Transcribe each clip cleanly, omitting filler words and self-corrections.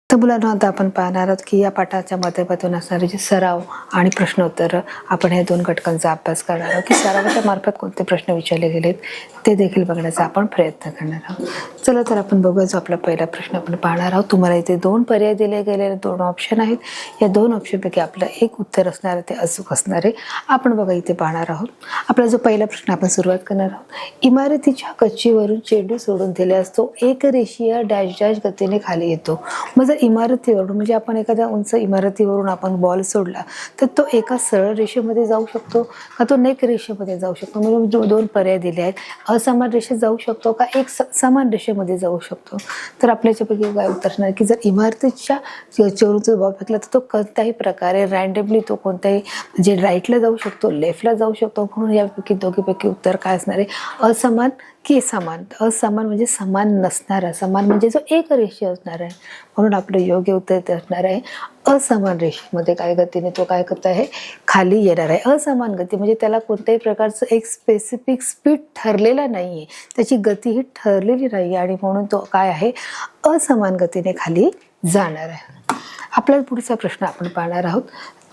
तर मुलांना आता आपण पाहणार आहोत की या पाठाच्या माध्यमातून असणारे जे सराव आणि प्रश्नोत्तर आपण या दोन घटकांचा अभ्यास करणार आहोत की सरावाच्या मार्फत कोणते प्रश्न विचारले गेलेत ते देखील बघण्याचा आपण प्रयत्न करणार आहोत। चला तर आपण बघूया, जो आपला पहिला प्रश्न आपण पाहणार आहोत। तुम्हाला इथे दोन पर्याय दिले गेलेले, दोन ऑप्शन आहेत। या दोन ऑप्शनपैकी आपलं एक उत्तर असणार आहे ते अचूक असणार आहे। आपण बघा इथे पाहणार आहोत। आपला जो पहिला प्रश्न आपण सुरुवात करणार आहोत। इमारतीच्या कच्चीवरून चेंडू सोडून दिल्यास तो एक रेषीय डॅश डॅश गतीने खाली येतो। मग जर इमारतीवरून म्हणजे आपण एखाद्या उंच इमारतीवरून आपण बॉल सोडला तर तो एका सरळ रेषेमध्ये जाऊ शकतो का तो नेक रेषेमध्ये जाऊ शकतो। म्हणजे दोन पर्याय दिले आहेत, असमान रेषेत जाऊ शकतो का एक समान रेषेमध्ये जाऊ शकतो। तर आपल्याच्यापैकी काय उत्तर असणार की जर इमारतीच्या चेंडूचा बॉल फेकला तर तो कोणत्याही प्रकारे रँडमली तो कोणत्याही म्हणजे राईटला जाऊ शकतो, लेफ्टला जाऊ शकतो। म्हणून यापैकी दोघीपैकी उत्तर काय असणार आहे, असमान की समान। असमान म्हणजे समान नसणारा, समान म्हणजे जो एक रेषीय असणार आहे। म्हणून आपलं योग्य उत्तर ते असणार आहे असमान रेषेमध्ये काय गतीने तो काय करत आहे, खाली येणार आहे। असमान गती म्हणजे त्याला कोणत्याही प्रकारचं एक स्पेसिफिक स्पीड ठरलेला नाहीये, त्याची गती ही ठरलेली नाही आणि म्हणून तो काय आहे, असमान गतीने खाली जाणार आहे। आपल्याला पुढचा प्रश्न आपण पाहणार आहोत।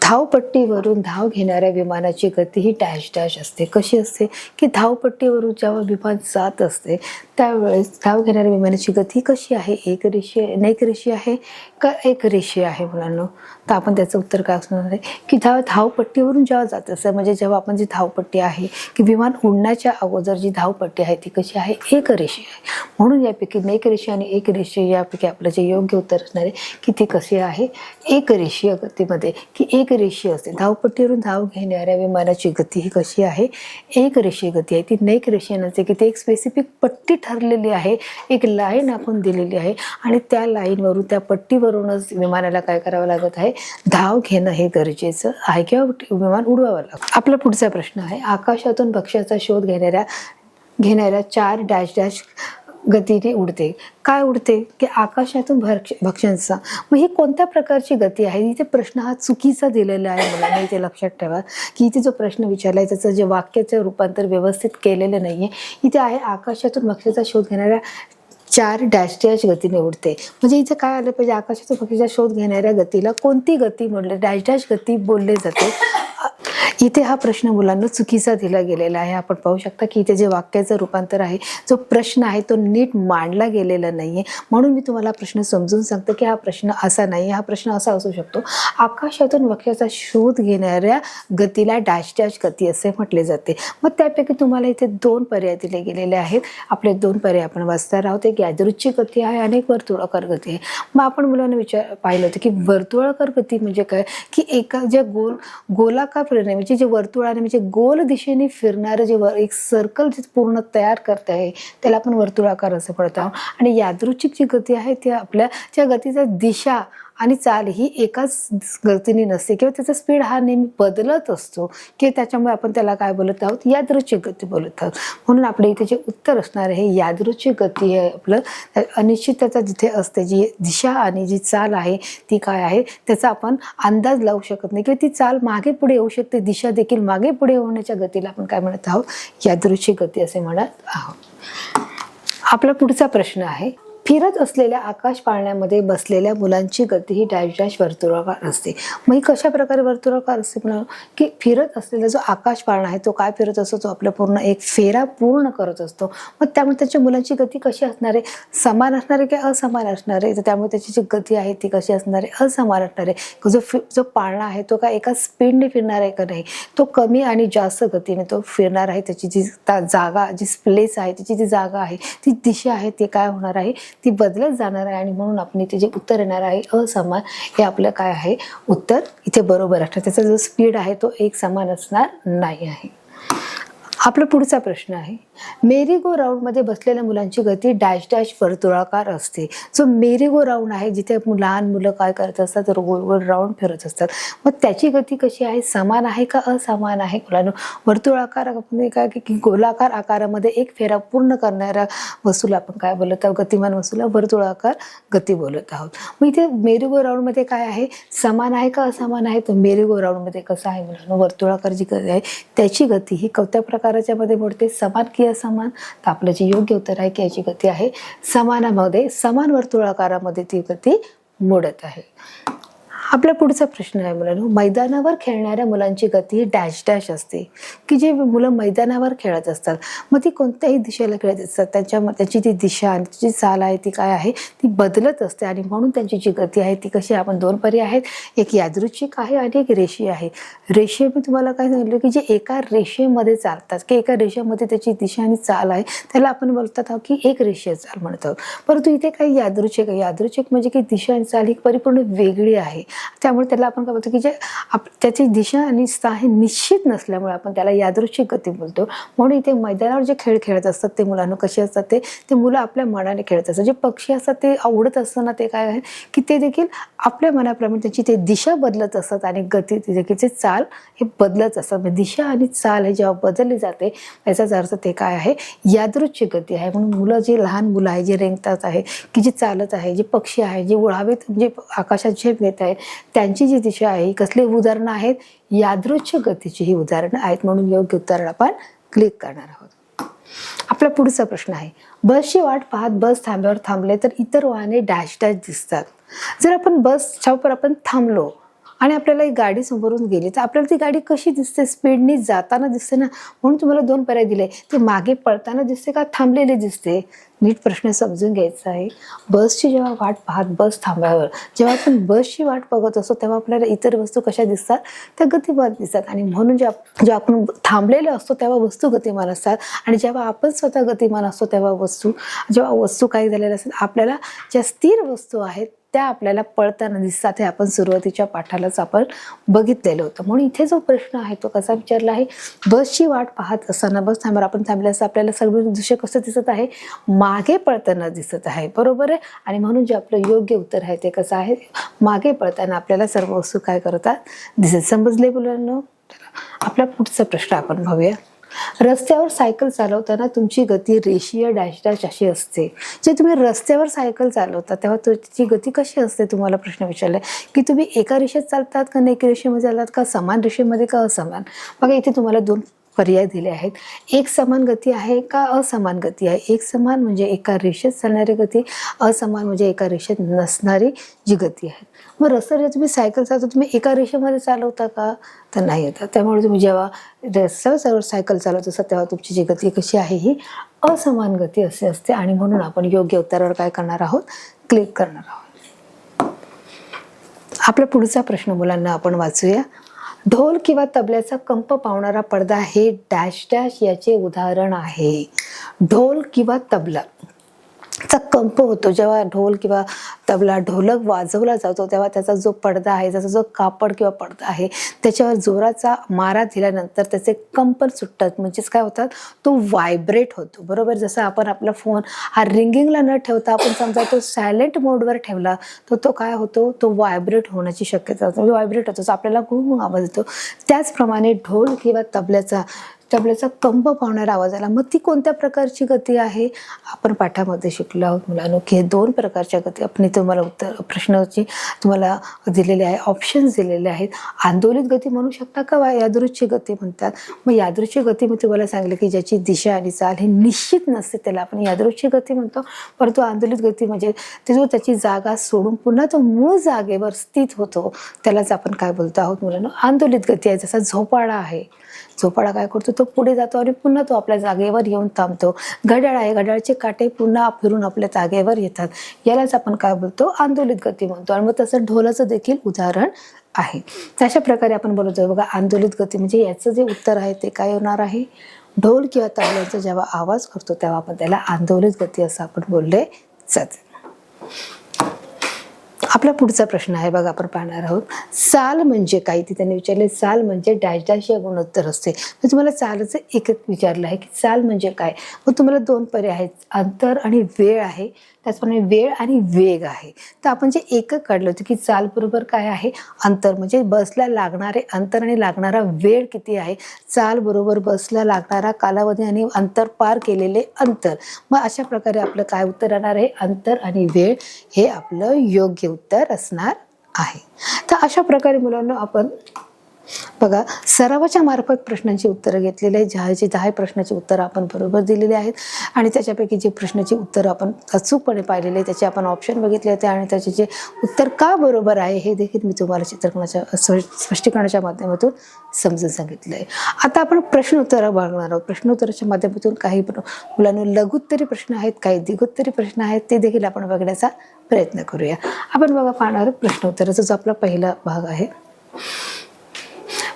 धावपट्टीवरून धाव घेणाऱ्या विमानाची गती ही डॅश डॅश असते। कशी असते की धावपट्टीवरून जेव्हा विमान जात असते त्यावेळेस धाव घेणाऱ्या विमानाची गती कशी आहे, एक रेषीय अनेक रेषीय आहे का एक रेषीय आहे मुलांना। तर आपण त्याचं उत्तर काय असणार आहे की धावपट्टीवरून जेव्हा जात असते म्हणजे जेव्हा आपण जी धावपट्टी आहे की विमान उडण्याच्या अगोदर जी धावपट्टी आहे ती कशी आहे, एक रेषीय आहे। म्हणून यापैकी नेक रेषीय आणि एक रेषीय यापैकी आपलं जे योग्य उत्तर असणार आहे की ती कशी आहे, एक रेषीय गतीमध्ये की एक रेषीय असते। धावपट्टीवरून धाव घेणाऱ्या विमानाची गती ही कशी आहे, एक रेषीय गती आहे। ती नेक रेषीय नसते की ते एक स्पेसिफिक पट्टी ठरलेली आहे, एक लाईन आपण दिलेली आहे आणि त्या लाईनवरून त्या पट्टीवरूनच विमानाला काय करावं लागत आहे, धाव घेणं हे गरजेचं आहे किंवा विमान उडवावं लागतं। आपला पुढचा प्रश्न आहे, आकाशातून भक्ष्याचा शोध घेणाऱ्या चार डॅश डॅश गतीने उडते। काय उडते की आकाशातून भक्ष्यांचा, मग ही कोणत्या प्रकारची गती आहे। इथे प्रश्न हा चुकीचा दिलेला आहे मुलांना, इथे लक्षात ठेवा की इथे जो प्रश्न विचारलाय त्याचं जे वाक्याचं रूपांतर व्यवस्थित केलेलं नाहीये। इथे आहे आकाशातून भक्ष्याचा शोध घेणाऱ्या चार डॅश डॅश गतीने उडते। म्हणजे इथे काय आलं पाहिजे, आकाशातून भक्ष्याचा शोध घेणाऱ्या गतीला कोणती गती म्हणले, डॅश डॅश गती बोलले जाते। इथे हा प्रश्न मुलांना चुकीचा दिला गेलेला आहे। आपण पाहू शकता की इथे जे वाक्याचं रूपांतर आहे, जो प्रश्न आहे तो नीट मांडला गेलेला नाहीये। म्हणून मी तुम्हाला प्रश्न समजून सांगते की हा प्रश्न असा नाही, हा प्रश्न असा असू शकतो, आकाशातून भक्ष्याचा शोध घेणाऱ्या गतीला डॅश डॅश गती असे म्हटले जाते। मग त्यापैकी तुम्हाला इथे दोन पर्याय दिले गेलेले आहेत। आपले दोन पर्याय आपण वाचणार आहोत, एक यादृच्छिक गती आहे आणि एक वर्तुळाकार गती आहे। मग आपण मुलांना पाहिलं होतं की वर्तुळाकार गती म्हणजे काय की एका ज्या गोलाकार परिणामी जे वर्तुळाने म्हणजे गोल दिशेने फिरणारं जे एक सर्कल जे पूर्ण तयार करत आहे त्याला आपण वर्तुळाकार असं म्हणत आहोत। आणि यादृच्छिक जी गती आहे ती आपल्या त्या गतीचा दिशा आणि चाल ही एकाच गतीने नसते किंवा त्याचा स्पीड हा नेहमी बदलत असतो की त्याच्यामुळे आपण त्याला काय बोलत आहोत, यादृच्छिक गती बोलत आहोत। म्हणून आपल्या इथे जे उत्तर असणार आहे यादृच्छिक गती आहे। आपलं अनिश्चितता जिथे असते, जी दिशा आणि जी चाल आहे ती काय आहे त्याचा आपण अंदाज लावू शकत नाही किंवा ती चाल मागे पुढे येऊ शकते, दिशा देखील मागे पुढे होण्याच्या गतीला आपण काय म्हणत आहोत, यादृच्छिक गती असे म्हणत आहोत। आपला पुढचा प्रश्न आहे, फिरत असलेल्या आकाश पाळण्यामध्ये बसलेल्या मुलांची गती ही डॅश डॅश वर्तुळाकार असते। मग ही कशा प्रकारे वर्तुळाकार असते म्हणून की फिरत असलेला जो आकाश पाळणा आहे तो काय फिरत असतो, तो आपला पूर्ण एक फेरा पूर्ण करत असतो। मग त्यामुळे त्याच्या मुलांची गती कशी असणार आहे, समान असणार आहे की असमान असणार आहे। तर त्यामुळे त्याची जी गती आहे ती कशी असणार आहे, असमान असणार आहे। जो पाळणा आहे तो काय एका स्पीडने फिरणार आहे का नाही, तो कमी आणि जास्त गतीने तो फिरणार आहे। त्याची जी जागा, जी प्लेस आहे, त्याची जी जागा आहे, ती दिशा आहे ती काय होणार आहे, ती बदलत जाणार आहे। आणि म्हणून आपण इथे जे उत्तर येणार आहे असमान, हे आपलं काय आहे उत्तर इथे बरोबर असणार। त्याचा जो स्पीड आहे तो एक समान असणार नाही आहे। आपला पुढचा प्रश्न आहे, मेरी गो राऊंड मध्ये बसलेल्या मुलांची गती डॅश डॅश वर्तुळाकार असते। जो मेरी गो राऊंड आहे जिथे लहान मुलं काय करत असतात, तर गोल गोल राऊंड फिरत असतात, मग त्याची गती कशी आहे, समान आहे का असमान आहे मुलांना। वर्तुळाकार काय की गोलाकार आकारामध्ये एक फेरा पूर्ण करणाऱ्या वस्तूला आपण काय बोलत आहोत, गतिमान वस्तूला वर्तुळाकार गती बोलत आहोत। मग इथे मेरी गो राऊंड मध्ये काय आहे, समान आहे का असमान आहे, तर मेरी गो राऊंड मध्ये कसं आहे मुलांना, वर्तुळाकार जी गती आहे त्याची गती ही कोणत्या प्रकाराच्या मध्ये मोडते, समान की असमान। तर आपलं जे योग्य उत्तर आहे की याची गती आहे समानामध्ये, समान वर्तुळाकारामध्ये ती गती मोडत आहे. आपला पुढचा प्रश्न आहे मुलांनो, मैदानावर खेळणाऱ्या मुलांची गती डॅश डॅश असते, की जे मुलं मैदानावर खेळत असतात मग ती कोणत्याही दिशेला खेळत असतात, त्याची ती दिशा आणि जी चाल आहे ती काय आहे, ती बदलत असते आणि म्हणून त्यांची जी गती आहे ती कशी, आपण दोन पर्याय आहेत, एक यादृच्छिक आहे आणि एक रेषीय आहे. रेषीय मी तुम्हाला काय सांगितलं की जे एका रेषेमध्ये चालतात की एका रेषेमध्ये त्याची दिशा आणि चाल आहे त्याला आपण बोलतात आहोत की एक रेषीय चाल म्हणतो. परंतु इथे काही यादृच्छिक आहे. यादृच्छिक म्हणजे की दिशा आणि चाल ही परिपूर्ण वेगळी आहे. त्यामुळे त्याला आपण काय बोलतो की जे त्याची दिशा आणि स्थान हे निश्चित नसल्यामुळे आपण त्याला यादृच्छिक गती बोलतो. म्हणून इथे मैदानावर जे खेळ खेळत असतात ते मुलांना कसे असतात, ते मुलं आपल्या मनाने खेळत असतात. जे पक्षी असतात ते आवडत असताना ते काय आहे की ते देखील आपल्या मनाप्रमाणे त्याची ते दिशा बदलत असतात आणि गती देखील चाल हे बदलत असतात. दिशा आणि चाल हे जेव्हा बदलली जाते याचाच अर्थ ते काय आहे, यादृच्छिक गती आहे. म्हणून मुलं जे लहान मुलं आहे जे रेंगतात आहे की जे चालत आहे, जे पक्षी आहे जे उडावेत जे आकाशात झेप घेत आहे त्यांची जी दिशा आहे, कसले उदाहरणं आहेत, यादृच्छिक गतीची ही उदाहरणं आहेत. म्हणून योग्य उत्तर आपण क्लिक करणार आहोत. आपला पुढचा प्रश्न आहे, बसची वाट पाहत बस थांब्यावर थांबले तर इतर वाहने डॅश डॅश दिसतात. जर आपण बसच्या आपण थांबलो आणि आपल्याला एक गाडी समोरून गेली तर आपल्याला ती गाडी कशी दिसते, स्पीडनी जाताना दिसते ना. म्हणून तुम्हाला दोन पर्याय दिले, ते मागे पळताना दिसते का थांबलेली दिसते. नीट प्रश्न समजून घ्यायचा आहे. बसची जेव्हा वाट पाहत बस थांब्यावर जेव्हा आपण बसची वाट बघत असतो तेव्हा आपल्याला इतर वस्तू कशा दिसतात, त्या गतिमान दिसतात. आणि म्हणून जेव्हा आपण थांबलेलो असतो तेव्हा वस्तू गतिमान असतात आणि जेव्हा आपण स्वतः गतिमान असतो तेव्हा जेव्हा वस्तू काही झालेल्या असतात आपल्याला ज्या स्थिर वस्तू आहेत त्या आपल्याला पळताना दिसतात. हे आपण सुरुवातीच्या पाठालाच आपण बघितलेलं होतं. म्हणून इथे जो प्रश्न आहे तो कसा विचारला आहे, बसची वाट पाहत असताना बस थांब्यावर आपण थांबले असता आपल्याला सगळं दृश्य कसं दिसत आहे, मागे पळताना दिसत आहे. बरोबर आहे. आणि म्हणून जे आपलं योग्य उत्तर आहे ते कसं आहे, मागे पळताना आपल्याला सर्व वस्तू काय करतात दिसत. समजले मुलांना? आपला पुढचा प्रश्न आपण बघूया. रस्त्यावर सायकल चालवताना तुमची गती रेषीय डॅश डॅश अशी असते. जे तुम्ही रस्त्यावर सायकल चालवता तेव्हा तुमची गती कशी असते, तुम्हाला प्रश्न विचारलाय की तुम्ही एका रेषेत चालतात का एक रेषेमध्ये चालतात का समान रेषेमध्ये का असमान. बघा इथे तुम्हाला दोन पर्याय दिले आहेत. एक समान गती आहे का असमान गती आहे. एक समान म्हणजे एका रेषेत चालणारी गती, असमान म्हणजे एका रेषेत नसणारी जी गती आहे. मग रस्त्यावर तुम्ही सायकल चालवता तुम्ही एका रेषेमध्ये चालवता का, तर नाही येतात. त्यामुळे तुम्ही जेव्हा रस्त्यावर सायकल चालवत असता तेव्हा तुमची जी गती कशी आहे ही असमान गती असे असते. आणि म्हणून आपण योग्य उत्तरावर काय करणार आहोत, क्लिक करणार आहोत. आपला पुढचा प्रश्न मुलांना आपण वाचूया. ढोल किंवा तबल्याचा कंप पावणारा पडदा हे डॅश डॅश याचे उदाहरण आहे. ढोल किंवा तबला चा कंप होतो जेव्हा ढोल किंवा तबला ढोलक वाजवला जातो तेव्हा त्याचा जो पडदा आहे, त्याचा जो कापड किंवा पडदा आहे त्याच्यावर जोराचा मारा दिल्यानंतर त्याचे कंपन सुटतात. म्हणजेच काय होतात, तो व्हायब्रेट होतो. बरोबर. जसं आपण आपला फोन हा रिंगिंगला न ठेवता आपण समजा तो सायलेंट मोडवर ठेवला तर तो काय होतो, तो व्हायब्रेट होण्याची शक्यता असते. व्हायब्रेट होतो आपल्याला खूप आवाज येतो. त्याचप्रमाणे ढोल किंवा तबल्याचा कंप पावणाऱ्या आवाजाला मग ती कोणत्या प्रकारची गती आहे, आपण पाठामध्ये शिकलो आहोत मुलांनो की हे दोन प्रकारच्या गती आपण तुम्हाला उत्तर प्रश्नाची तुम्हाला दिलेले आहे, ऑप्शन्स दिलेले आहेत. आंदोलित गती म्हणू शकता का यादृच्छिक गती म्हणतात. मग यादृच्छिक गती मी तुम्हाला सांगितलं की ज्याची दिशा आणि चाल ही निश्चित नसते त्याला आपण यादृच्छिक गती म्हणतो. परंतु आंदोलित गती म्हणजे त्याची जागा सोडून पुन्हा तो मूळ जागेवर स्थित होतो त्यालाच आपण काय बोलतो आहोत मुलांनो, आंदोलित गती आहे. जसा झोपाळा आहे, झोपाळा काय करतो, तो पुढे जातो आणि पुन्हा तो आपल्या जागेवर येऊन थांबतो. घड्याळ आहे, घड्याळाचे काटे पुन्हा फिरून आपल्या जागेवर येतात. यालाच आपण काय बोलतो, आंदोलित गती म्हणतो. आणि मग तसं ढोलाचं देखील उदाहरण आहे. अशा प्रकारे आपण बोलतो बघा आंदोलित गती म्हणजे याचं जे उत्तर आहे ते काय होणार आहे, ढोल किंवा तबल्याचा जेव्हा आवाज करतो तेव्हा आपण त्याला आंदोलित गती असं आपण बोलले जाते. आपला पुढचा प्रश्न आहे बघा, आपण पाहणार आहोत चाल म्हणजे काय. ती त्यांनी विचारले चाल म्हणजे डॅश डॅश या गुणोत्तर असते. मी तुम्हाला चालचं एक विचारलं आहे की चाल म्हणजे काय. मग तुम्हाला दोन पर्याय आहेत, अंतर आणि वेळ आहे. त्याचप्रमाणे वेळ आणि वेग आहे. तर आपण जे एकक काढलं होतं की चाल बरोबर काय आहे, अंतर म्हणजे बसला लागणारे अंतर आणि लागणारा वेळ किती आहे. चाल बरोबर बसला लागणारा कालावधी आणि अंतर पार केलेले अंतर. मग अशा प्रकारे आपलं काय उत्तर येणार आहे, अंतर आणि वेळ हे आपलं योग्य उत्तर असणार आहे. तर अशा प्रकारे मुलांना आपण बघा, सरावाच्या मार्फत प्रश्नांची उत्तरं घेतलेली आहेत. जे 10 प्रश्नाची उत्तरं आपण बरोबर दिलेली आहेत आणि त्याच्यापैकी जे प्रश्नाची उत्तरं आपण अचूकपणे पाहिलेले त्याचे आपण ऑप्शन बघितले होते आणि त्याचे जे उत्तर का बरोबर आहे हे देखील मी तुम्हाला चित्रकणाच्या स्पष्टीकरणाच्या माध्यमातून समजून सांगितलं आहे. आता आपण प्रश्न उत्तरं बघणार आहोत. प्रश्न उत्तराच्या माध्यमातून काही मुलांना लघुत्तरी प्रश्न आहेत, काही दीर्घोत्तरी प्रश्न आहेत, ते देखील आपण बघण्याचा प्रयत्न करूया. आपण बघा पाहणार प्रश्न उत्तराचा जो आपला पहिला भाग आहे.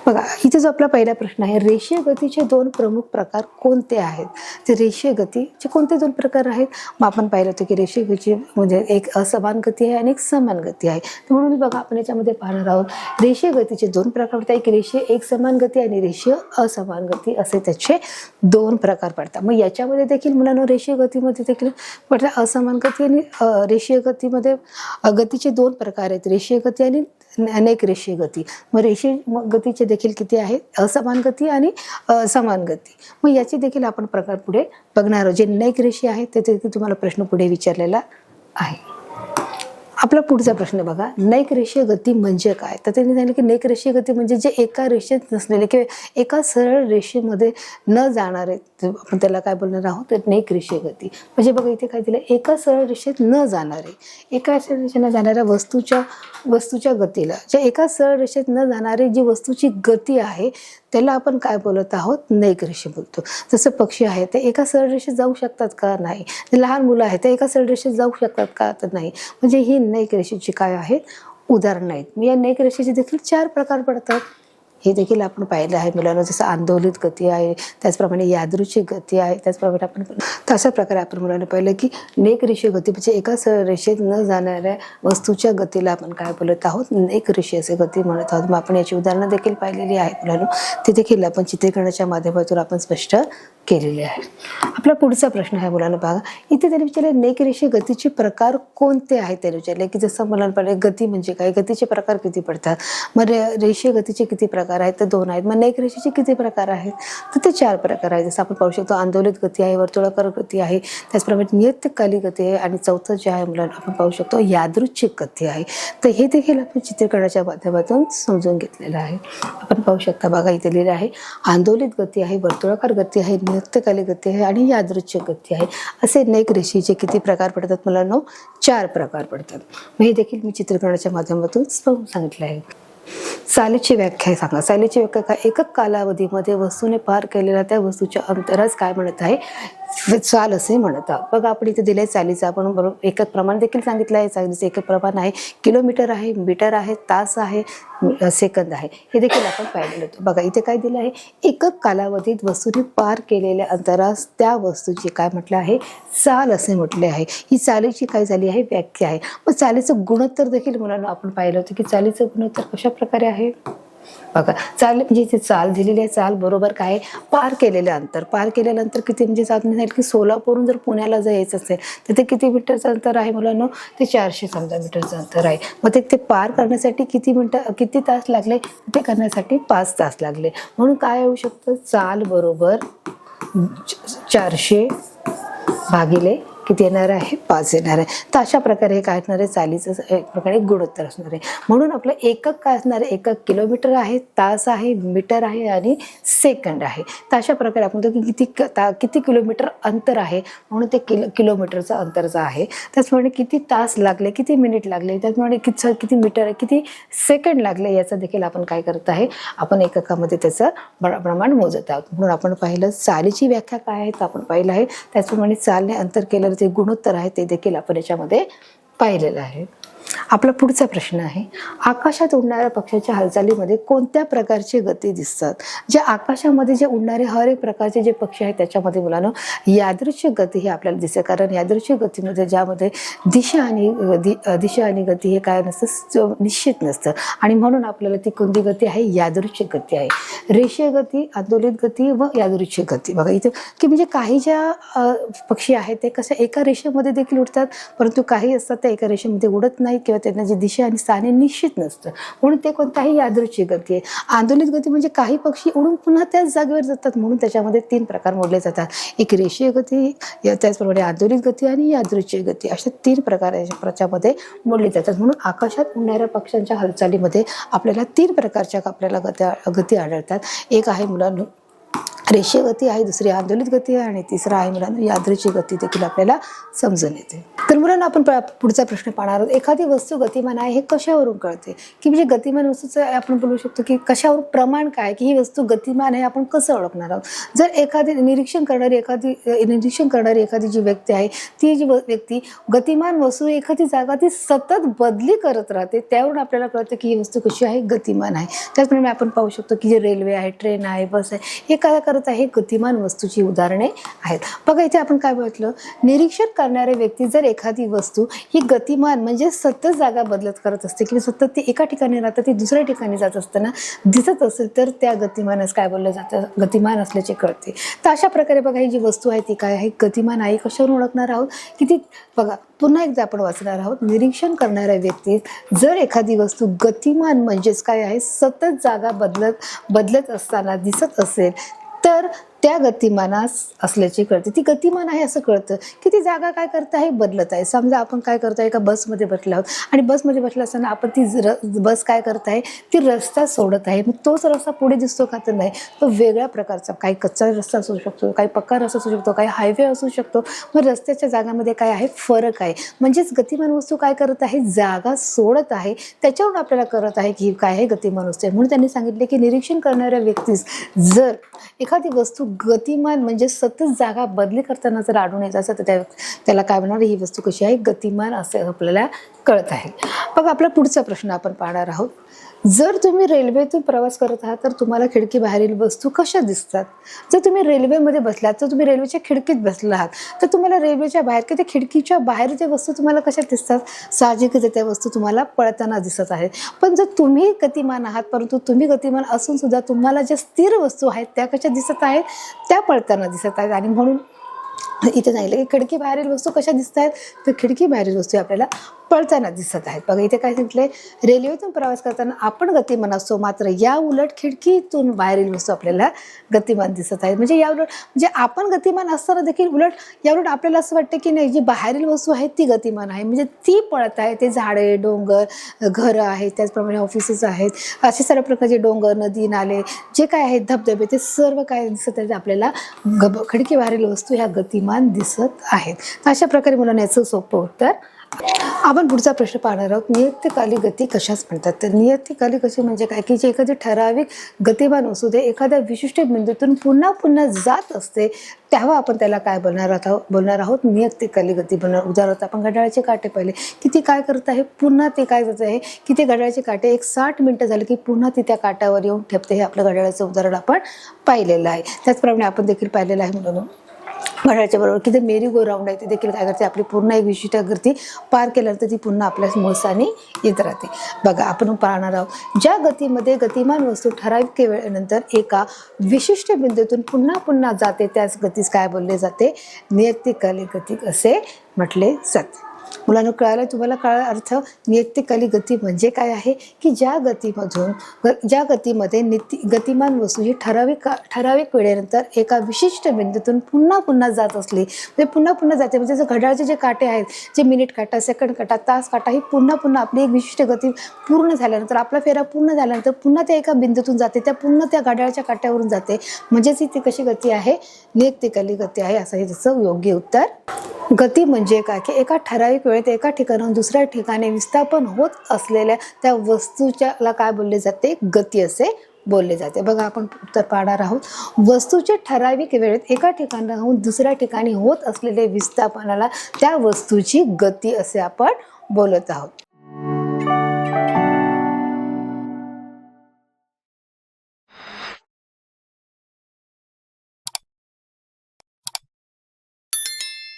बघा, इथे जो आपला पहिला प्रश्न आहे, रेषीय गतीचे 2 प्रमुख प्रकार कोणते आहेत? ते रेषीय गतीचे कोणते 2 प्रकार आहेत? मग आपण पाहिलं होतं की रेषीय गती म्हणजे एक असमान गती आहे आणि एक समान गती आहे. म्हणून बघा आपण याच्यामध्ये पाहणार आहोत रेषीय गतीचे 2 प्रकार पडतात. एक रेषीय एकसमान गती आणि रेषीय असमान गती असे त्याचे 2 प्रकार पडतात. मग याच्यामध्ये देखील मुलांना रेषीय गतीमध्ये देखील पडतात असमान गती आणि रेषीय गतीमध्ये गतीचे 2 प्रकार आहेत, रेषीय गती आणि अनेक रेषीय गती. मग रेषीय गतीचे देखील किती आहेत? असमान गती आणि समान गती. मग याचे देखील आपण प्रकार पुढे बघणार आहोत. जे अनेक रेषीय आहेत त्याचे तुम्हाला प्रश्न पुढे विचारलेला आहे. आपला पुढचा प्रश्न बघा, नैक रेषीय गती म्हणजे काय? तर त्यांनी सांगितलं की नैक रेषीय गती म्हणजे जे एका रेषेत नसलेले किंवा एका सरळ रेषेमध्ये न जाणारे, आपण त्याला काय बोलणार आहोत तर नैक रेषीय गती. म्हणजे बघा इथे काय दिलं, एका सरळ रेषेत न जाणारे, एका सरळ रेषेत न जाणाऱ्या वस्तूच्या गतीला, जे एका सरळ रेषेत न जाणारी जी वस्तूची गती आहे त्याला आपण काय बोलत आहोत? नैक रेषे बोलतो. जसं पक्षी आहे ते एका सरळ रेषेत जाऊ शकतात का? नाही. लहान मुलं आहेत ते एका सरळ रेषेत जाऊ शकतात का? तर नाही. म्हणजे ही नैक रेषेची काय आहेत? उदाहरणं आहेत. या नैक रेषेचे देखील 4 प्रकार पडतात. हे देखील आपण पाहिलं आहे मुलांना. जसं आंदोलित गती आहे, त्याचप्रमाणे यादृच्छिक गती आहे, त्याचप्रमाणे आपण तशा प्रकारे आपण मुलांना पाहिलं की नैक रेषीय गती म्हणजे एका सरळ रेषेत न जाणाऱ्या वस्तूच्या गतीला आपण काय बोलत आहोत? नैक रेषीय असे गती म्हणत आहोत. मग आपण याची उदाहरणं देखील पाहिलेली आहेत मुलांना. ते देखील आपण चित्रीकरणाच्या माध्यमातून आपण स्पष्ट केलेले आहे. आपला पुढचा प्रश्न आहे मुलांना बघा, इथे त्यांनी विचारले नैक रेषीय गतीचे प्रकार कोणते आहेत? त्याने विचारले की जसं मुलांना पाहिलं गती म्हणजे काय, गतीचे प्रकार किती पडतात. मग रेषीय गतीचे किती प्रकार आहेत? तर 2 आहेत. मग नैक रेषेचे किती प्रकार आहेत? तर ते 4 प्रकार आहेत. जसं आपण पाहू शकतो आंदोलित गती आहे, वर्तुळाकार गती आहे, त्याचप्रमाणे नियतकालिक गती आहे आणि चौथं जे आहे मुलांना आपण पाहू शकतो यादृच्छिक गती आहे. तर हे देखील आपण चित्रीकरणाच्या माध्यमातून समजून घेतलेलं आहे. आपण पाहू शकता बघा इथे लिहिलं आहे आंदोलित गती आहे, वर्तुळाकार गती आहे, नियतकालिक गती आहे आणि यादृच्छिक गती आहे. असे नैक रेषेचे किती प्रकार पडतात मुलांना? 4 प्रकार पडतात. मग हे देखील मी चित्रीकरणाच्या माध्यमातून सांगितलं आहे. चालीची व्याख्या सांगा. चालीची व्याख्या काय? एकक कालावधीमध्ये वस्तूने पार केलेल्या त्या वस्तूच्या अंतरास काय म्हणत आहे? चाल असे म्हणतात. बघा आपण इथे दिलंय चालीचं, आपण बरोबर एकक प्रमाण देखील सांगितलं आहे. चालीचं एकक प्रमाण आहे किलोमीटर आहे, मीटर आहे, तास आहे, सेकंद आहे. हे देखील आपण पाहिलेलं होतं. बघा इथे काय दिलं आहे? एकक कालावधीत वस्तूने पार केलेल्या अंतरास त्या वस्तूची काय म्हटलं आहे? चाल असे म्हटले आहे. ही चालीची काय झाली आहे? व्याख्या आहे. मग चालीचं गुणोत्तर देखील मुलांना आपण पाहिलं होतं की चालीचं गुणोत्तर कशा प्रकारे आहे? बघा चाल म्हणजे इथे चाल दिलेली आहे. चाल बरोबर काय? पार केलेलं अंतर. पार केलेलं अंतर किती? म्हणजे आपण सांगितलं की सोलापूरहून जर पुण्याला जायचं असेल तर ते किती मीटरचं अंतर आहे मुलांना? ते 400 समजा मीटरचं अंतर आहे. मग ते पार करण्यासाठी किती तास लागले? ते करण्यासाठी 5 तास लागले. म्हणून काय होऊ शकतं? चाल बरोबर 400 भागिले किती येणार आहे? 5 येणार आहे. तर अशा प्रकारे हे काय असणार आहे? चालीचं एक प्रकारे गुणोत्तर असणार आहे. म्हणून आपलं एकक काय असणार आहे? एकक किलोमीटर आहे, तास आहे, मीटर आहे आणि सेकंड आहे. तर अशा प्रकारे आपण किती किलोमीटर अंतर आहे म्हणून ते किलोमीटरचं अंतरचं आहे. त्याचप्रमाणे किती तास लागले, किती मिनिट लागले, त्याचप्रमाणे किती मीटर, किती सेकंड लागले याचं देखील आपण काय करत आहे? आपण एककामध्ये त्याचं प्रमाण मोजत आहोत. म्हणून आपण पाहिलं चालीची व्याख्या काय आहे तर आपण पाहिलं आहे. त्याचप्रमाणे चालने अंतर केलेलं जे गुणोत्तर आहे ते देखील आपण याच्यामध्ये पाहिलेलं आहे. आपला पुढचा प्रश्न आहे, आकाशात उडणाऱ्या पक्ष्याच्या हालचालीमध्ये कोणत्या प्रकारची गती दिसतात? जे आकाशामध्ये जे उडणारे हर एक प्रकारचे जे पक्षी आहेत त्याच्यामध्ये मुलांना यादृच्छिक गती ही आपल्याला दिसते. कारण यादृच्छिक गतीमध्ये ज्यामध्ये दिशा आणि गती हे काय नसतं? निश्चित नसतं. आणि म्हणून आपल्याला ती कोणती गती आहे? यादृच्छिक गती आहे. रेषीय गती, आंदोलित गती व यादृच्छिक गती. बघा इथे की म्हणजे काही ज्या पक्षी आहेत ते कसं एका रेषेमध्ये देखील उडतात, परंतु काही असतात त्या एका रेषेमध्ये उडत नाहीत किंवा त्यांची दिशा आणि स्थान हे निश्चित नसतं, म्हणून ते कोणताही यादृच्छिक गती आहे. आंदोलित गती म्हणजे काही पक्षी उडून पुन्हा त्याच जागेवर जातात, म्हणून त्याच्यामध्ये 3 प्रकार मोडले जातात. एक रेषीय गती, त्याचप्रमाणे आंदोलित गती आणि यादृच्छिक गती, अशा 3 प्रकार याच्यामध्ये मोडले जातात. म्हणून आकाशात उडणाऱ्या पक्ष्यांच्या हालचालीमध्ये आपल्याला 3 प्रकारच्या आपल्याला गती आढळतात. एक आहे मुलांनो रेषीय गती आहे, दुसरी आंदोलित गती आहे आणि तिसरा आहे मुलांना यादृच्छिक गती देखील आपल्याला समजून येते. तर मुलांना आपण पुढचा प्रश्न पाहणार आहोत. एखादी वस्तू गतिमान आहे हे कशावरून कळते, की म्हणजे गतिमान वस्तूचं आपण बोलू शकतो की कशावरून प्रमाण काय, की ही वस्तू गतिमान आहे आपण कसं ओळखणार आहोत. जर एखादी निरीक्षण करणारी एखादी जी व्यक्ती आहे, ती जी व्यक्ती गतिमान वस्तू एखादी जागा ती सतत बदली करत राहते, त्यावरून आपल्याला कळतं की ही वस्तू कशी आहे, गतिमान आहे. त्याचप्रमाणे आपण पाहू शकतो की जे रेल्वे आहे, ट्रेन आहे, बस आहे, हे काय करत आहे, गतिमान वस्तूची उदाहरणे आहेत. बघा इथे आपण काय बघितलं, निरीक्षण करणारे व्यक्ती जर एखादी वस्तू ही गतिमान म्हणजे सतत जागा बदलत करत असते किंवा सतत ती एका ठिकाणी राहतं ती दुसऱ्या ठिकाणी जात असताना दिसत असेल तर त्या गतिमानास काय बोललं जातं, गतिमान असल्याचे कळते. तर अशा प्रकारे बघा ही जी वस्तू आहे ती काय आहे, गतिमान आहे. कशावरून ओळखणार आहोत, की ती बघा पुन्हा एकदा आपण वाचणार आहोत. निरीक्षण करणाऱ्या व्यक्तीत जर एखादी वस्तू गतिमान म्हणजेच काय आहे, सतत जागा बदलत असताना दिसत असेल तर त्या गतिमानास असल्याची कळते. ती गतिमान आहे असं कळतं की ती जागा काय करत आहे, बदलत आहे. समजा आपण काय करतो, एका बसमध्ये बसलो आहोत आणि बसमध्ये बसला असताना आपण ती बस काय करत आहे, ती रस्ता सोडत आहे. मग तोच रस्ता पुढे दिसतो का, तर नाही, तो वेगळ्या प्रकारचा, काही कच्चा रस्ता असू शकतो, काही पक्का रस्ता असू शकतो, काही हायवे असू शकतो. मग रस्त्याच्या जागामध्ये काय आहे, फरक आहे. म्हणजेच गतिमान वस्तू काय करत आहे, जागा सोडत आहे. त्याच्यावरून आपल्याला कळत आहे की काय आहे, गतिमान वस्तू आहे. म्हणून त्यांनी सांगितले की निरीक्षण करणाऱ्या व्यक्तीस जर एखादी वस्तू गतिमान म्हणजे सतत जागा बदली करताना जर आढळून येत असेल तर त्याला काय म्हणणार, ही वस्तू कशी आहे, गतिमान असे आपल्याला कळत आहे. बघा आपला पुढचा प्रश्न आपण पाहणार आहोत. जर तुम्ही रेल्वेतून प्रवास करत आहात तर तुम्हाला खिडकी बाहेरील वस्तू कशा दिसतात. जर तुम्ही रेल्वेमध्ये बसलात तर तुम्ही रेल्वेच्या खिडकीत बसला आहात तर तुम्हाला रेल्वेच्या बाहेर किंवा खिडकीच्या बाहेर त्या वस्तू तुम्हाला कशा दिसतात, साहजिकच त्या वस्तू तुम्हाला पळताना दिसत आहेत. पण जर तुम्ही गतिमान आहात परंतु तुम्ही गतिमान असून सुद्धा तुम्हाला ज्या स्थिर वस्तू आहेत त्या कशा दिसत आहेत, त्या पळताना दिसत आहेत. आणि म्हणून इथे सांगितलं की खिडकी बाहेरील वस्तू कशा दिसत आहेत, तर खिडकी बाहेरील वस्तू आपल्याला पळताना दिसत आहेत. बघा इथे काय सांगितलंय, रेल्वेतून प्रवास करताना आपण गतिमान असतो, मात्र या उलट खिडकीतून बाहेरील वस्तू आपल्याला गतिमान दिसत आहेत. म्हणजे याउलट म्हणजे आपण गतिमान असताना देखील याउलट आपल्याला असं वाटतं की नाही, जी बाहेरील वस्तू आहे ती गतिमान आहे, म्हणजे ती पळत आहे. ते झाडे, डोंगर, घरं आहेत, त्याचप्रमाणे ऑफिसेस आहेत, असे सर्व प्रकारचे डोंगर, नदी, नाले जे काय आहेत, धबधबे, ते सर्व काय दिसत आहेत आपल्याला, खिडकी बाहेरील वस्तू ह्या गतिमान दिसत आहेत. अशा प्रकारे मुलांना याचं सोपं उत्तर. आपण पुढचा प्रश्न पाहणार आहोत. नियतकालिक गती कशाच म्हणतात. तर नियतकालिक गती म्हणजे काय, की जे एखादी ठराविक गतिमान वस्तू दे एखाद्या विशिष्ट बिंदूतून पुन्हा पुन्हा जात असते तेव्हा आपण त्याला काय बोलणार आहोत, नियतकालिक गती बोलणार. उदाहरणार्थ आपण घड्याळाचे काटे पाहिले की ती काय करत आहे, पुन्हा ते काय करत आहे की ते घड्याळाचे काटे 60 मिनिटं झाली की पुन्हा ती त्या काट्यावर येऊन ठेपते. हे आपलं घड्याळाचं उदाहरण आपण पाहिलेलं आहे. त्याचप्रमाणे आपण देखील पाहिलेलं आहे म्हणून घड्याळाच्या बरोबर की ते मेरी गो राऊंड आहे, ते देखील काय करते, आपली पूर्ण एक विशिष्ट गती पार केल्यानंतर ती पुन्हा आपल्या मोसाने येत राहते. बघा आपण पाहणार आहोत, ज्या गतीमध्ये गतिमान वस्तू ठराविक वेळेनंतर एका विशिष्ट बिंदूतून पुन्हा पुन्हा जाते त्याच गतीस काय बोलले जाते, नियतकालिक गती असे म्हटले जाते. मुलांना कळालं, तुम्हाला कळाला अर्थ. नियतकालिक गती म्हणजे काय आहे, की ज्या गतीमध्ये गतिमान वस्तू ही ठराविक वेळेनंतर एका विशिष्ट बिंदूतून पुन्हा पुन्हा जात असली, म्हणजे पुन्हा पुन्हा जाते. म्हणजे जर घड्याळाचे जे काटे आहेत, जे मिनिट काटा, सेकंड काटा, तास काटा, ही पुन्हा आपली एक विशिष्ट गती पूर्ण झाल्यानंतर, आपला फेरा पूर्ण झाल्यानंतर पुन्हा त्या एका बिंदूतून जाते, त्या पुन्हा त्या घड्याळाच्या काट्यावरून जाते. म्हणजेच ती कशी गती आहे, नियतकालिक गती आहे. असं हे त्याचं योग्य उत्तर. गती म्हणजे काय, की एका ठराविक वेळेत एका ठिकाणाहून दुसऱ्या ठिकाणी विस्थापन होत असलेल्या त्या वस्तूच्याला काय बोलले जाते, गती असे बोलले जाते. बघा आपण उत्तर पाहणार आहोत. वस्तूच्या ठराविक वेळेत एका ठिकाणाहून दुसऱ्या ठिकाणी होत असलेले विस्थापनाला त्या वस्तूची गती असे आपण बोलत आहोत.